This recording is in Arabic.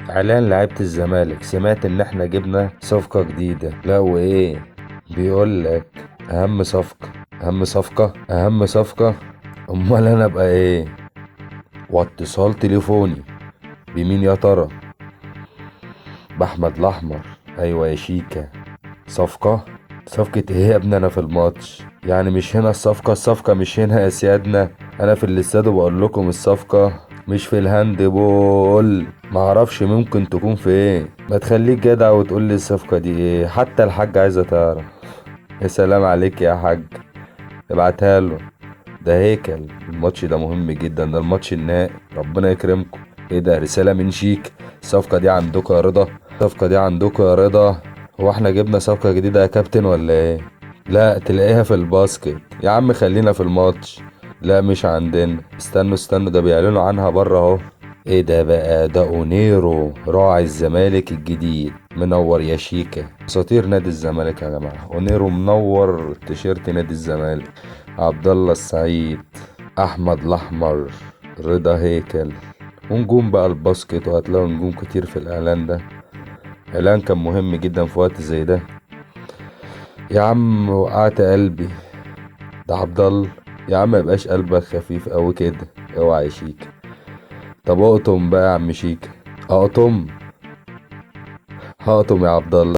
اعلان لعيبة الزمالك، سمعت ان احنا جبنا صفقة جديدة. لا وايه؟ بيقول لك اهم صفقة. اهم صفقة. امال انا ابقى ايه؟ واتصال تليفوني. بمين يا ترى؟ باحمد الاحمر. ايوه يا شيكا. صفقة ايه يا ابني؟ انا في الماتش يعني مش هنا الصفقة مش هنا يا سيادنا. انا في الاستاد وبقول لكم الصفقة مش في الهاند بول. معرفش ممكن تكون في ايه. ما تخليك جدع وتقول لي الصفقة دي ايه، حتى الحاج عايزة تعرف. يا سلام عليك يا حاج. ابعتها له. ده هيكل، الماتش ده مهم جدا، ده الماتش النهائي، ربنا يكرمكم. ايه ده؟ رسالة من شيك. الصفقة دي عندكم يا رضا؟ هو احنا جبنا صفقة جديدة يا كابتن ولا ايه؟ لا تلاقيها في الباسكت يا عم، خلينا في الماتش. لا مش عندنا، استنوا ده بيعلنوا عنها بره اهو. ايه ده بقى؟ ده اونيرو راعي الزمالك الجديد، منور يا شيكا. اساطير نادي الزمالك يا جماعه، اونيرو منور تيشيرت نادي الزمالك. عبد الله السعيد، احمد الاحمر، رضا هيكل، ونجوم بقى الباسكت، وهتلاقوا نجوم كتير في الاعلان ده. اعلان كان مهم جدا في وقت زي ده. يا عم وقعت قلبي. ده عبد الله. يا عم ميبقاش قلبك خفيف قوي كده. اوعى يا شيكا. طب اقطم بقى يا عم شيكا. اقطم. هقطم يا عبد الله.